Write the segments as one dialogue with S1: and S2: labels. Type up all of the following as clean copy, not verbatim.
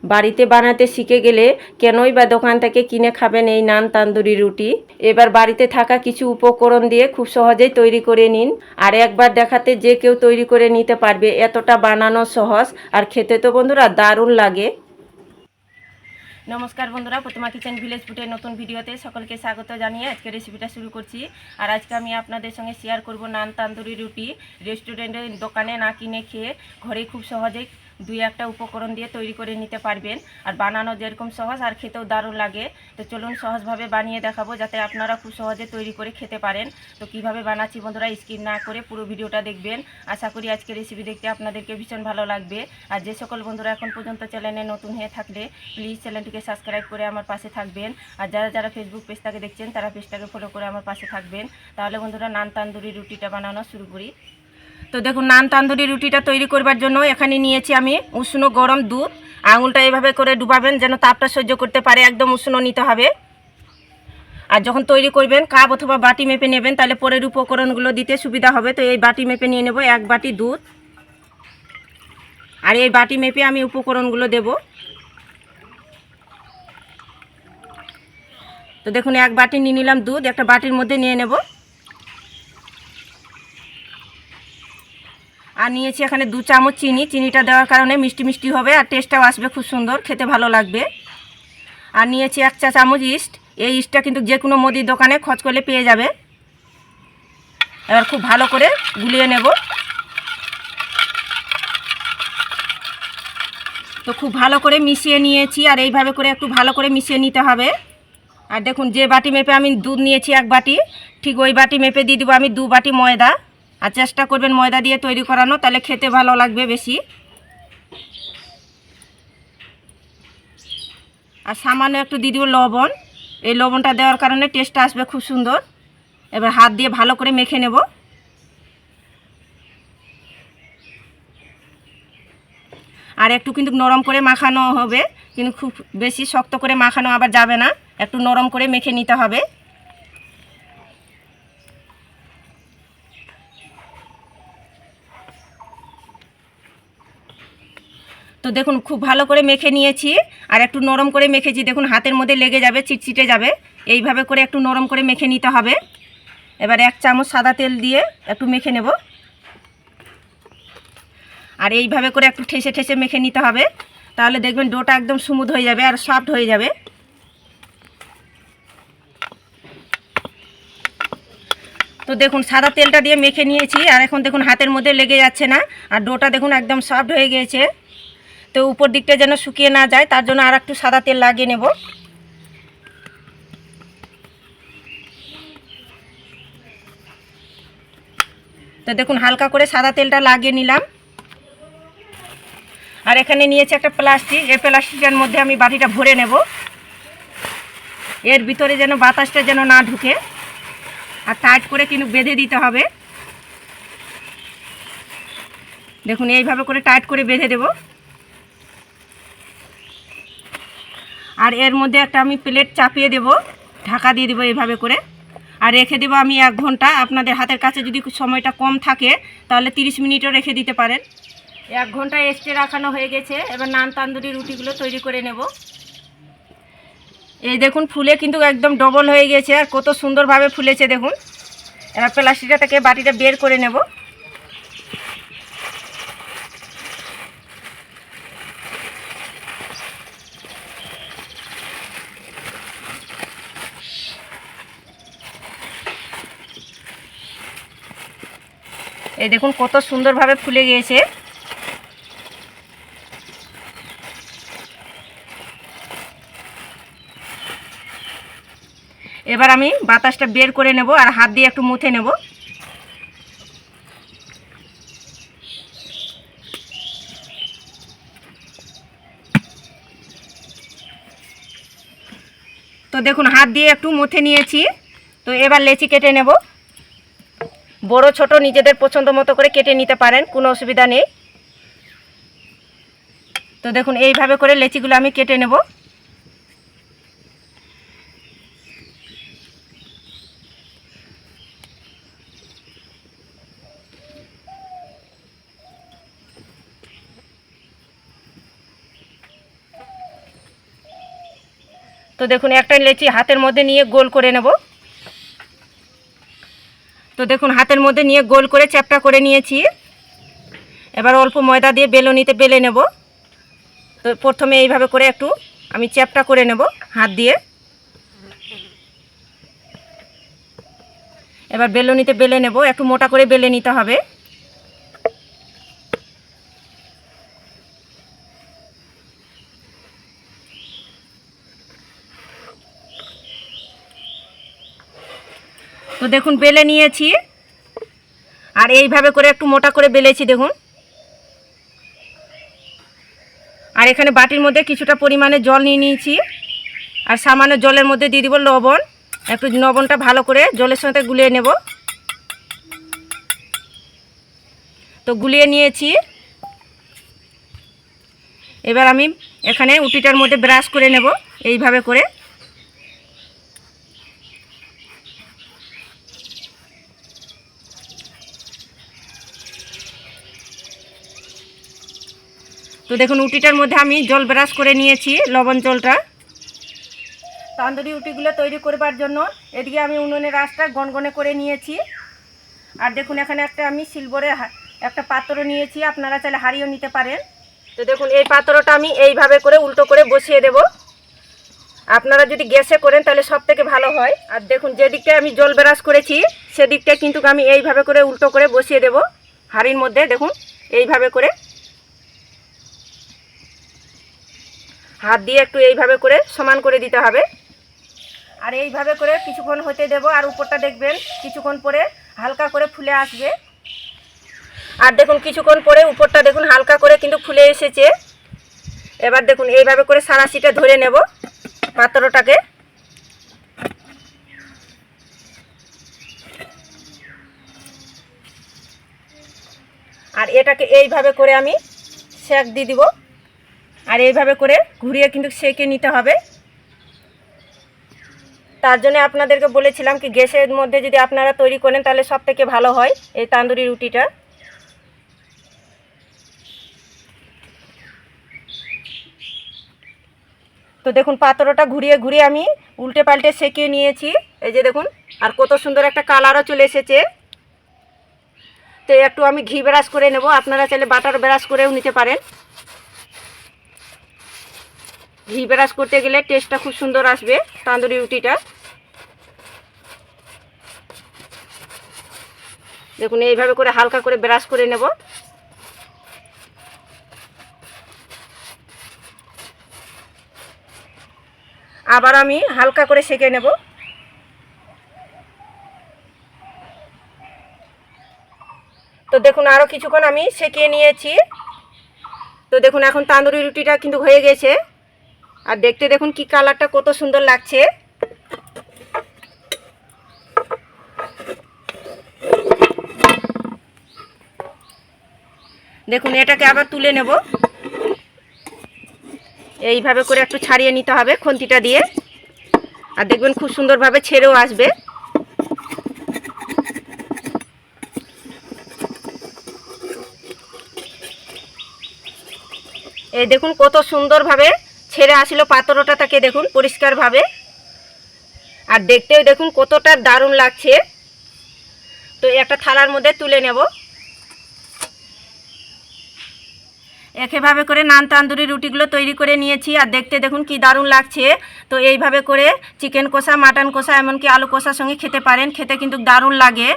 S1: বাড়িতে বানাতে শিখে গেলে কেনই বা দোকান থেকে কিনে খাবেন এই নান তান্দুরি রুটি। এবার বাড়িতে থাকা কিছু উপকরণ দিয়ে খুব সহজেই তৈরি করে নিন। আর একবার দেখাতে যে কেউ তৈরি করে নিতে পারবে, এতটা বানানো সহজ আর খেতে তো বন্ধুরা দারুণ লাগে। নমস্কার বন্ধুরা, প্রতিমা কিচেন ভিলেজ ফুডের নতুন ভিডিওতে সকলকে স্বাগত জানিয়ে আজকে রেসিপিটা শুরু করছি। আর আজকে আমি আপনাদের সঙ্গে শেয়ার করব নান তান্দুরি রুটি। রেস্টুরেন্টের দোকানে না কিনে খেয়ে ঘরে খুব সহজেই দুই একটা উপকরণ দিয়ে তৈরি করে নিতে পারবেন। আর বানানো যেরকম সহজ আর খেতেও দারুণ লাগে। তো চলুন সহজভাবে বানিয়ে দেখাবো যাতে আপনারা খুব সহজে তৈরি করে খেতে পারেন। তো কিভাবে বানাচ্ছি বন্ধুরা স্কিপ না করে পুরো ভিডিওটা দেখবেন। আশা করি আজকে রেসিপি দেখতে আপনাদেরকে ভীষণ ভালো লাগবে। আর যে সকল বন্ধুরা এখন পর্যন্ত চ্যানেলে নতুন হয়ে থাকলে প্লিজ চ্যানেলটিকে সাবস্ক্রাইব করে আমার পাশে থাকবেন। আর যারা যারা ফেসবুক পেজটাকে দেখছেন তারা পেজটাকে ফলো করে আমার পাশে থাকবেন। তাহলে বন্ধুরা নান তান্দুরি রুটিটা বানানো শুরু করি। তো দেখুন, নান তান্দুরি রুটিটা তৈরি করবার জন্য এখানে নিয়েছি আমি উষ্ণ গরম দুধ। আঙুলটা এভাবে করে ডুবাবেন যেন তাপটা সহ্য করতে পারে, একদম উষ্ণ নিতে হবে। আর যখন তৈরি করবেন কাপ অথবা বাটি মেপে নেবেন, তাহলে পরের উপকরণগুলো দিতে সুবিধা হবে। তো এই বাটি মেপে নিয়ে নেব 1 বাটি দুধ। আর এই বাটি মেপে আমি উপকরণগুলো দেব। তো দেখুন 1 বাটি নিয়ে নিলাম দুধ, একটা বাটির মধ্যে নিয়ে নেব। আর নিয়েছি এখানে 2 চামচ চিনি। চিনিটা দেওয়ার কারণে মিষ্টি মিষ্টি হবে আর টেস্টটাও আসবে খুব সুন্দর, খেতে ভালো লাগবে। আর নিয়েছি 1 চা চামচ ইস্ট। এই ইস্টটা কিন্তু যে কোনো মুদির দোকানে খোঁজ করলে পেয়ে যাবে। এবার খুব ভালো করে গুলিয়ে নেব। তো খুব ভালো করে মিশিয়ে নিয়েছি, আর এইভাবে করে একটু ভালো করে মিশিয়ে নিতে হবে। আর দেখুন যে বাটি মেপে আমি দুধ নিয়েছি 1 বাটি, ঠিক ওই বাটি মেপে দিয়ে দেবো আমি 2 বাটি ময়দা। আর চেষ্টা করবেন ময়দা দিয়ে তৈরি করানো, তাহলে খেতে ভালো লাগবে বেশি। আর সামান্য একটু দিয়ে দেবো লবণ। এই লবণটা দেওয়ার কারণে টেস্টটা আসবে খুব সুন্দর। এবার হাত দিয়ে ভালো করে মেখে নেব। আর একটু কিন্তু নরম করে মাখানো হবে, কিন্তু খুব বেশি শক্ত করে মাখানো আবার যাবে না, একটু নরম করে মেখে নিতে হবে। তো দেখুন খুব ভালো করে মেখে নিয়েছি, আর একটু নরম করে মেখেছি। দেখুন হাতের মধ্যে লেগে যাবে, চিটচিটে যাবে। এইভাবে করে একটু নরম করে মেখে নিতে হবে। এবার 1 চামচ সাদা তেল দিয়ে একটু মেখে নেব। আর এইভাবে করে একটু ঠেসে ঠেসে মেখে নিতে হবে, তাহলে দেখবেন ডোটা একদম স্মুথ হয়ে যাবে আর সফট হয়ে যাবে। তো দেখুন সাদা তেলটা দিয়ে মেখে নিয়েছি, আর এখন দেখুন হাতের মধ্যে লেগে যাচ্ছে না, আর ডোটা দেখুন একদম সফট হয়ে গিয়েছে। তো উপর দিকটা যেন শুকিয়ে না যায় তার জন্য আর একটু সাদা তেল লাগিয়ে নেব। তো দেখুন হালকা করে সাদা তেলটা লাগিয়ে নিলাম। আর এখানে নিয়েছি একটা প্লাস্টিক। এই প্লাস্টিকের মধ্যে আমি বাটিটা ভরে নেব, এর ভিতরে যেন বাতাসটা যেন না ঢুকে। আর টাইট করে কিন্তু বেঁধে দিতে হবে। দেখুন এইভাবে করে টাইট করে বেঁধে দেব। আর এর মধ্যে একটা আমি প্লেট চাপিয়ে দেব, ঢাকা দিয়ে দেবো এইভাবে করে। আর রেখে দেবো আমি 1 ঘন্টা। আপনাদের হাতের কাছে যদি সময়টা কম থাকে তাহলে 30 মিনিটও রেখে দিতে পারেন। 1 ঘন্টা এক্সট্রা রাখানো হয়ে গেছে। এবার নান তান্দুরি রুটিগুলো তৈরি করে নেব। এই দেখুন ফুলে কিন্তু একদম ডবল হয়ে গেছে, আর কত সুন্দরভাবে ফুলেছে দেখুন। এবার প্লাস্টিকটা থেকে বাটিটা বের করে নেব। এই দেখুন কত সুন্দরভাবে ফুলে গিয়েছে। এবার আমি বাতাসটা বের করে নেব আর হাত দিয়ে একটু মুথে নেব। তো দেখুন হাত দিয়ে একটু মুথে নিয়েছি। তো এবার লেচি কেটে নেব। বড় ছোট নিজেদের পছন্দ মতো করে কেটে নিতে পারেন, কোনো অসুবিধা নেই। তো দেখুন এইভাবে করে লেচিগুলো আমি কেটে নেব। তো দেখুন একটা লেচি হাতের মধ্যে নিয়ে গোল করে নেব। তো দেখুন হাতের মধ্যে নিয়ে গোল করে চ্যাপটা করে নিয়েছি। এবার অল্প ময়দা দিয়ে বেলনিতে বেলে নেব। তো প্রথমে এইভাবে করে একটু আমি চ্যাপটা করে নেব হাত দিয়ে। এবার বেলনিতে বেলে নেব, একটু মোটা করে বেলে নিতে হবে। তো দেখুন বেলে নিয়েছি, আর এইভাবে করে একটু মোটা করে বেলেছি দেখুন। আর এখানে বাটির মধ্যে কিছুটা পরিমাণে জল নিয়ে নিয়েছি, আর সামান্য জলের মধ্যে দিয়ে দিব লবণ। একটু লবণটা ভালো করে জলের সাথে গুলিয়ে নেব। তো গুলিয়ে নিয়েছি। এবার আমি এখানে উটিটার মধ্যে ব্রাশ করে নেব এইভাবে করে। তো দেখুন উটিটার মধ্যে আমি জল ব্রাশ করে নিয়েছি, লবণ জলটা। তান্দুরি রুটিগুলো তৈরি করবার জন্য এদিকে আমি উনুনের আঁচটা গনগনে করে নিয়েছি। আর দেখুন এখানে একটা আমি সিলভারে একটা পাত্র নিয়েছি, আপনারা চাইলে হাঁড়িও নিতে পারেন। তো দেখুন এই পাত্রটা আমি এইভাবে করে উল্টো করে বসিয়ে দেব। আপনারা যদি গ্যাসে করেন তাহলে সব থেকে ভালো হয়। আর দেখুন যেদিকটায় আমি জল ব্রাশ করেছি সেদিকটা কিন্তু আমি এইভাবে করে উল্টো করে বসিয়ে দেব হাঁড়ির মধ্যে। দেখুন এইভাবে করে হাত দিয়ে একটু এইভাবে করে সমান করে দিতে হবে। আর এইভাবে করে কিছুক্ষণ হতে দেব। আর উপরটা দেখবেন কিছুক্ষণ পরে হালকা করে ফুলে আসবে। আর দেখুন কিছুক্ষণ পরে উপরটা দেখুন হালকা করে কিন্তু ফুলে এসেছে। এবার দেখুন এইভাবে করে সারাশিটা ধরে নেব পাত্রটাকে। আর এটাকে এইভাবে করে আমি সেঁক দিয়ে দিব। আর এইভাবে করে ঘুরিয়ে কিন্তু সেঁকে নিতে হবে। তার জন্য আপনাদেরকে বলেছিলাম কি গ্যাসের মধ্যে যদি আপনারা তৈরি করেন তাহলে সব থেকে ভালো হয় এই তান্দুরি রুটিটা। তো দেখুন পাত্রটা ঘুরিয়ে ঘুরিয়ে আমি উল্টে পাল্টে সেঁকে নিয়েছি, এই যে দেখুন। আর কত সুন্দর একটা কালারও চলে এসেছে। তো একটু আমি ঘি ব্রাশ করে নেব, আপনারা চাইলে বাটার ব্রাশ করেও নিতে পারেন। ঘি ব্রাশ করতে গেলে টেস্টটা খুব সুন্দর আসবে তান্দুরি রুটিটা। দেখুন এইভাবে করে হালকা করে ব্রাশ করে নেব। আবার আমি হালকা করে সেঁকে নেব। তো দেখুন আরও কিছুক্ষণ আমি সেঁকে নিয়েছি। তো দেখুন এখন তান্দুরি রুটিটা কিন্তু হয়ে গেছে। আর দেখতে দেখুন কি কালারটা কত সুন্দর লাগছে। দেখুন এটাকে আবার তুলে নেব। এইভাবে করে একটু ছাড়িয়ে নিতে হবে খুন্তিটা দিয়ে। আর দেখবেন খুব সুন্দরভাবে ছেড়েও আসবে। এই দেখুন কত সুন্দরভাবে ছেড়ে আসলো পাত্রটা থেকে, দেখুন পরিষ্কারভাবে। আর দেখতেও দেখুন কতটা দারুণ লাগছে। তো একটা থালার মধ্যে তুলে নেব। একইভাবে করে নান তান্দুরি রুটিগুলো তৈরি করে নিয়েছি। আর দেখতে দেখুন কি দারুণ লাগছে। তো এইভাবে করে চিকেন কষা, মাটন কষা, এমনকি আলু কষার সঙ্গে খেতে পারেন, খেতে কিন্তু দারুণ লাগে।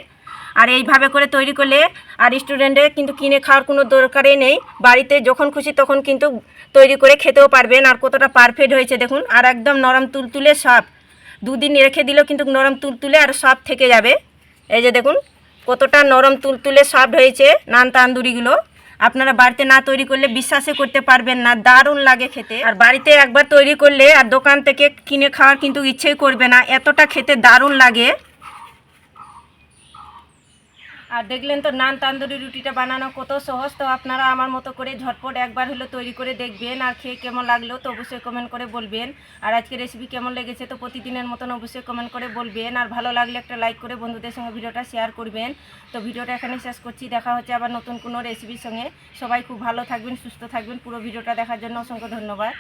S1: আর এইভাবে করে তৈরি করলে আর রেস্টুরেন্টে কিন্তু কিনে খাওয়ার কোনো দরকারই নেই, বাড়িতে যখন খুশি তখন কিন্তু তৈরি করে খেতেও পারবেন। আর কতটা পারফেক্ট হয়েছে দেখুন। আর একদম নরম তুলতুলে সফট, দুদিন রেখে দিলেও কিন্তু নরম তুলতুলে আর সফট থেকে যাবে। এই যে দেখুন কতটা নরম তুলতুলে সফট হয়েছে নান তান্দুরিগুলো। আপনারা বাড়িতে না তৈরি করলে বিশ্বাসই করতে পারবেন না, দারুণ লাগে খেতে। আর বাড়িতে একবার তৈরি করলে আর দোকান থেকে কিনে খাওয়ার কিন্তু ইচ্ছেই করবে না, এতটা খেতে দারুণ লাগে। আর দেখলেন তো নান তান্দুরি রুটিটা বানানো কত সহজ। তো আপনারা আমার মতো করে ঝটপট একবার হলো তৈরি করে দেখবেন। আর খেয়ে কেমন লাগলো তো অবশ্যই কমেন্ট করে বলবেন। আর আজকে রেসিপি কেমন লেগেছে তো প্রতিদিনের মতন অবশ্যই কমেন্ট করে বলবেন। আর ভালো লাগলে একটা লাইক করে বন্ধুদের সঙ্গে ভিডিওটা শেয়ার করবেন। তো ভিডিওটা এখানে শেষ করছি, দেখা হচ্ছে আবার নতুন কোনো রেসিপির সঙ্গে। সবাই খুব ভালো থাকবেন, সুস্থ থাকবেন। পুরো ভিডিওটা দেখার জন্য অসংখ্য ধন্যবাদ।